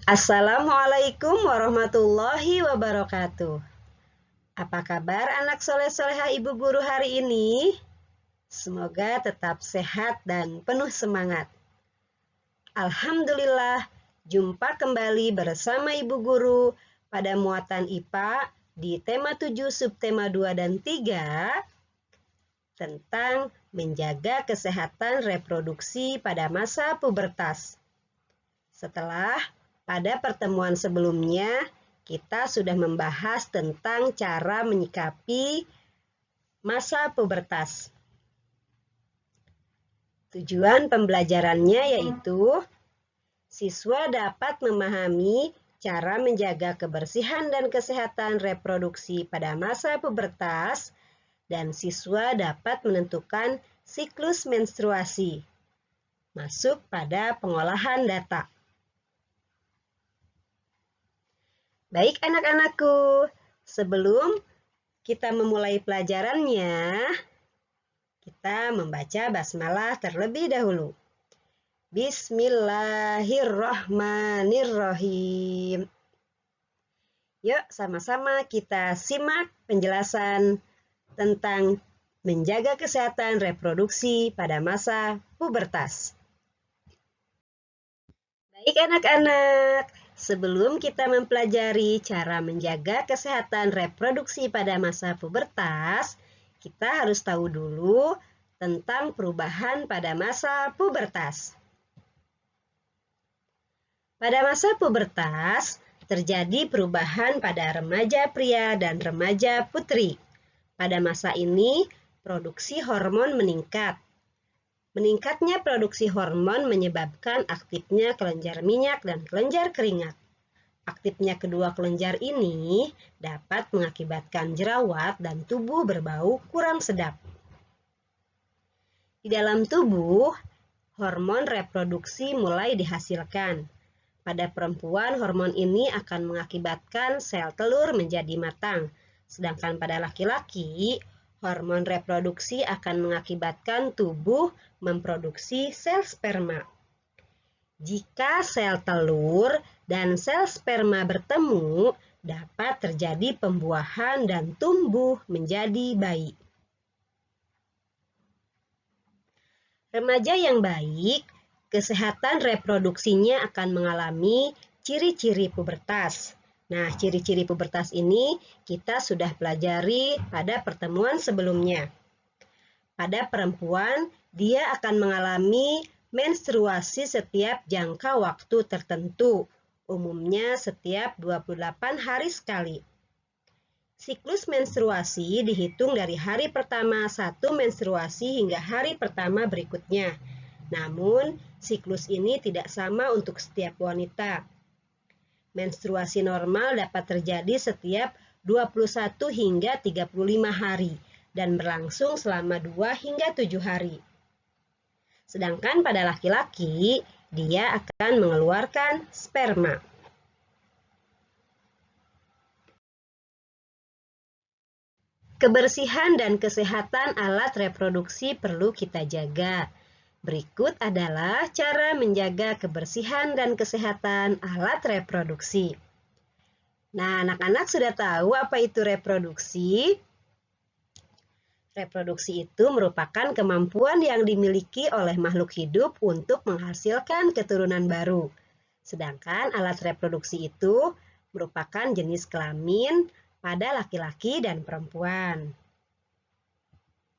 Assalamualaikum warahmatullahi wabarakatuh. Apa kabar anak soleh-soleha ibu guru hari ini? Semoga tetap sehat dan penuh semangat. Alhamdulillah, jumpa kembali bersama ibu guru pada muatan IPA di tema 7, subtema 2 dan 3 tentang menjaga kesehatan reproduksi pada masa pubertas. Setelah pada pertemuan sebelumnya, kita sudah membahas tentang cara menyikapi masa pubertas. Tujuan pembelajarannya yaitu siswa dapat memahami cara menjaga kebersihan dan kesehatan reproduksi pada masa pubertas, dan siswa dapat menentukan siklus menstruasi. Masuk pada pengolahan data. Baik anak-anakku, sebelum kita memulai pelajarannya, kita membaca basmalah terlebih dahulu. Bismillahirrahmanirrahim. Yuk sama-sama kita simak penjelasan tentang menjaga kesehatan reproduksi pada masa pubertas. Baik anak-anak, sebelum kita mempelajari cara menjaga kesehatan reproduksi pada masa pubertas, kita harus tahu dulu tentang perubahan pada masa pubertas. Pada masa pubertas, terjadi perubahan pada remaja pria dan remaja putri. Pada masa ini, produksi hormon meningkat. Meningkatnya produksi hormon menyebabkan aktifnya kelenjar minyak dan kelenjar keringat. Aktifnya kedua kelenjar ini dapat mengakibatkan jerawat dan tubuh berbau kurang sedap. Di dalam tubuh, hormon reproduksi mulai dihasilkan. Pada perempuan, hormon ini akan mengakibatkan sel telur menjadi matang, sedangkan pada laki-laki, hormon reproduksi akan mengakibatkan tubuh memproduksi sel sperma. Jika sel telur dan sel sperma bertemu, dapat terjadi pembuahan dan tumbuh menjadi bayi. Remaja yang baik, kesehatan reproduksinya akan mengalami ciri-ciri pubertas. Nah, ciri-ciri pubertas ini kita sudah pelajari pada pertemuan sebelumnya. Pada perempuan, dia akan mengalami menstruasi setiap jangka waktu tertentu, umumnya setiap 28 hari sekali. Siklus menstruasi dihitung dari hari pertama satu menstruasi hingga hari pertama berikutnya. Namun, siklus ini tidak sama untuk setiap wanita. Menstruasi normal dapat terjadi setiap 21 hingga 35 hari dan berlangsung selama 2 hingga 7 hari. Sedangkan pada laki-laki, dia akan mengeluarkan sperma. Kebersihan dan kesehatan alat reproduksi perlu kita jaga. Berikut adalah cara menjaga kebersihan dan kesehatan alat reproduksi. Nah, anak-anak sudah tahu apa itu reproduksi? Reproduksi itu merupakan kemampuan yang dimiliki oleh makhluk hidup untuk menghasilkan keturunan baru. Sedangkan alat reproduksi itu merupakan jenis kelamin pada laki-laki dan perempuan.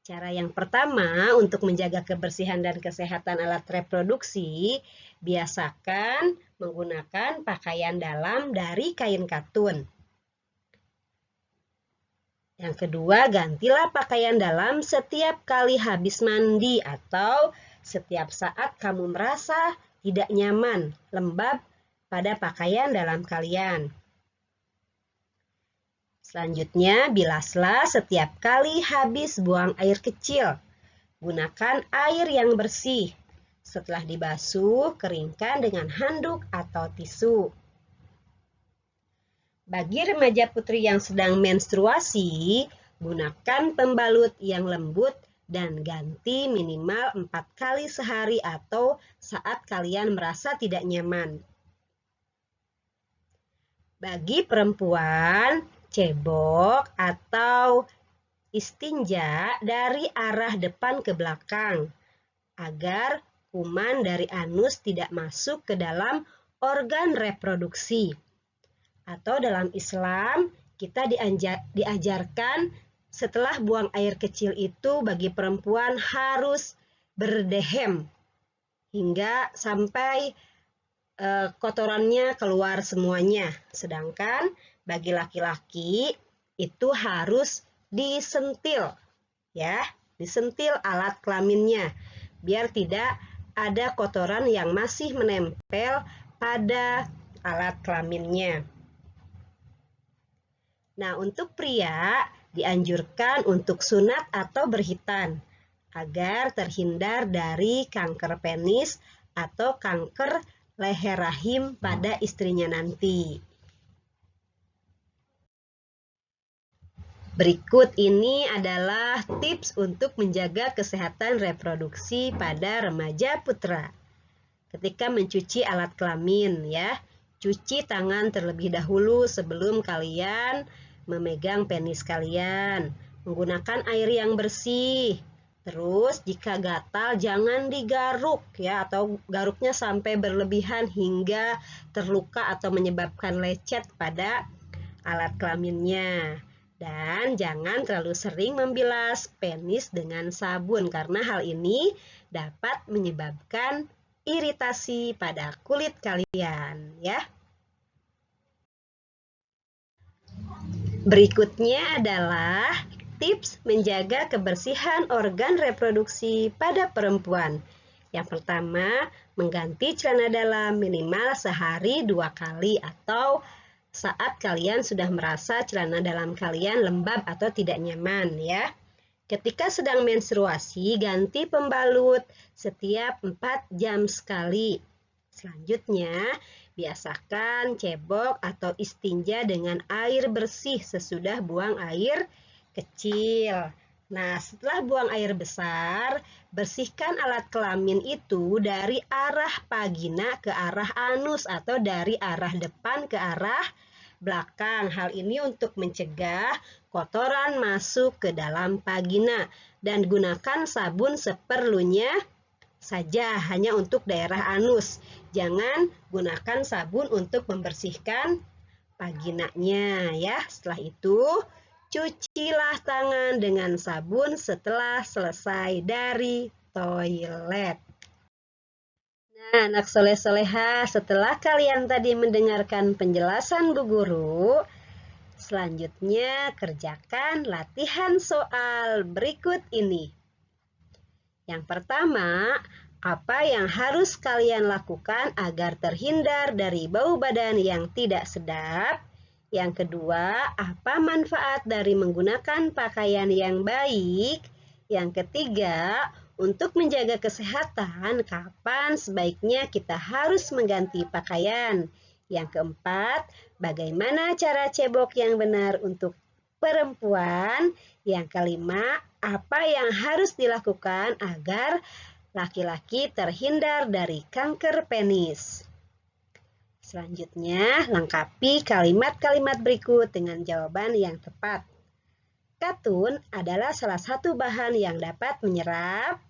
Cara yang pertama untuk menjaga kebersihan dan kesehatan alat reproduksi, biasakan menggunakan pakaian dalam dari kain katun. Yang kedua, gantilah pakaian dalam setiap kali habis mandi atau setiap saat kamu merasa tidak nyaman, lembab pada pakaian dalam kalian. Selanjutnya, bilaslah setiap kali habis buang air kecil. Gunakan air yang bersih. Setelah dibasuh, keringkan dengan handuk atau tisu. Bagi remaja putri yang sedang menstruasi, gunakan pembalut yang lembut dan ganti minimal 4 kali sehari atau saat kalian merasa tidak nyaman. Bagi perempuan, cebok atau istinja dari arah depan ke belakang agar kuman dari anus tidak masuk ke dalam organ reproduksi. Atau dalam Islam, kita diajarkan setelah buang air kecil itu bagi perempuan harus berdehem hingga sampai kotorannya keluar semuanya. Sedangkan bagi laki-laki itu harus disentil, ya, disentil alat kelaminnya biar tidak ada kotoran yang masih menempel pada alat kelaminnya. Nah, untuk pria dianjurkan untuk sunat atau berhitan agar terhindar dari kanker penis atau kanker leher rahim pada istrinya nanti. Berikut ini adalah tips untuk menjaga kesehatan reproduksi pada remaja putra. Ketika mencuci alat kelamin, ya, cuci tangan terlebih dahulu sebelum kalian memegang penis kalian. Menggunakan air yang bersih. Terus jika gatal jangan digaruk, ya, atau garuknya sampai berlebihan hingga terluka atau menyebabkan lecet pada alat kelaminnya. Dan jangan terlalu sering membilas penis dengan sabun karena hal ini dapat menyebabkan iritasi pada kulit kalian, ya. Berikutnya adalah tips menjaga kebersihan organ reproduksi pada perempuan. Yang pertama, mengganti celana dalam minimal sehari 2 kali atau saat kalian sudah merasa celana dalam kalian lembab atau tidak nyaman, ya. Ketika sedang menstruasi, ganti pembalut setiap 4 jam sekali. Selanjutnya, biasakan cebok atau istinja dengan air bersih sesudah buang air kecil. Nah, setelah buang air besar, bersihkan alat kelamin itu dari arah vagina ke arah anus atau dari arah depan ke arah belakang. Hal ini untuk mencegah kotoran masuk ke dalam vagina dan gunakan sabun seperlunya saja, hanya untuk daerah anus. Jangan gunakan sabun untuk membersihkan vaginanya, ya. Setelah itu, cucilah tangan dengan sabun setelah selesai dari toilet. Nah, anak soleh-soleha, setelah kalian tadi mendengarkan penjelasan Bu Guru, selanjutnya kerjakan latihan soal berikut ini. Yang pertama, apa yang harus kalian lakukan agar terhindar dari bau badan yang tidak sedap? Yang kedua, apa manfaat dari menggunakan pakaian yang baik? Yang ketiga, untuk menjaga kesehatan, kapan sebaiknya kita harus mengganti pakaian? Yang keempat, bagaimana cara cebok yang benar untuk perempuan? Yang kelima, apa yang harus dilakukan agar laki-laki terhindar dari kanker penis? Selanjutnya, lengkapi kalimat-kalimat berikut dengan jawaban yang tepat. Katun adalah salah satu bahan yang dapat menyerap ...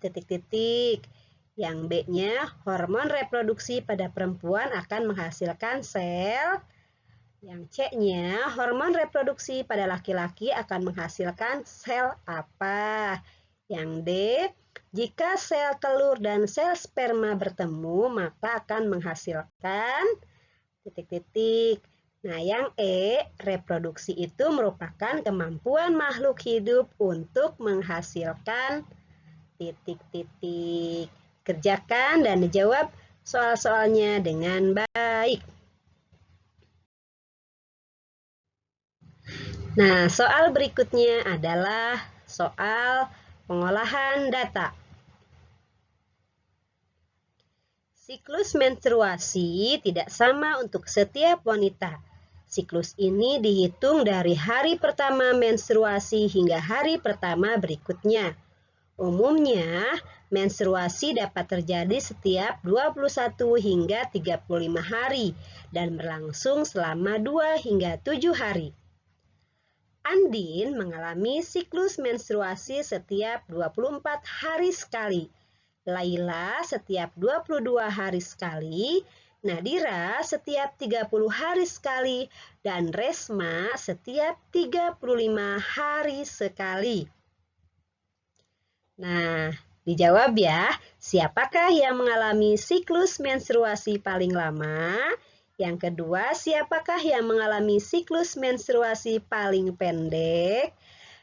Yang B-nya, hormon reproduksi pada perempuan akan menghasilkan sel. Yang C-nya, hormon reproduksi pada laki-laki akan menghasilkan sel apa? Yang D, jika sel telur dan sel sperma bertemu, maka akan menghasilkan ... Nah, yang E, reproduksi itu merupakan kemampuan makhluk hidup untuk menghasilkan ... Kerjakan dan dijawab soal-soalnya dengan baik. Nah, soal berikutnya adalah soal pengolahan data. Siklus menstruasi tidak sama untuk setiap wanita. Siklus ini dihitung dari hari pertama menstruasi hingga hari pertama berikutnya. Umumnya, menstruasi dapat terjadi setiap 21 hingga 35 hari dan berlangsung selama 2 hingga 7 hari. Andin mengalami siklus menstruasi setiap 24 hari sekali. Laila setiap 22 hari sekali, Nadira setiap 30 hari sekali, dan Resma setiap 35 hari sekali. Nah, dijawab ya, siapakah yang mengalami siklus menstruasi paling lama? Yang kedua, siapakah yang mengalami siklus menstruasi paling pendek?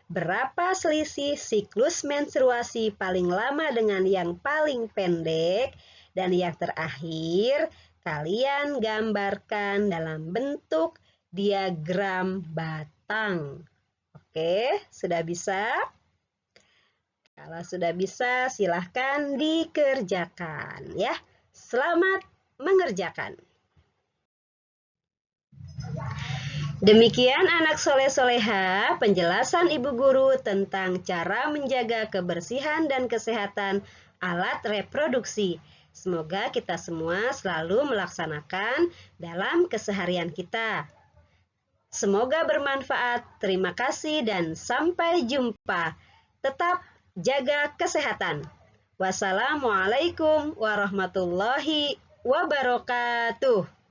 Berapa selisih siklus menstruasi paling lama dengan yang paling pendek? Dan yang terakhir, kalian gambarkan dalam bentuk diagram batang. Oke, sudah bisa? Kalau sudah bisa, silahkan dikerjakan ya. Selamat mengerjakan. Demikian anak soleh-soleha, penjelasan Ibu Guru tentang cara menjaga kebersihan dan kesehatan alat reproduksi. Semoga kita semua selalu melaksanakan dalam keseharian kita. Semoga bermanfaat. Terima kasih dan sampai jumpa. Tetap jaga kesehatan. Wassalamualaikum warahmatullahi wabarakatuh.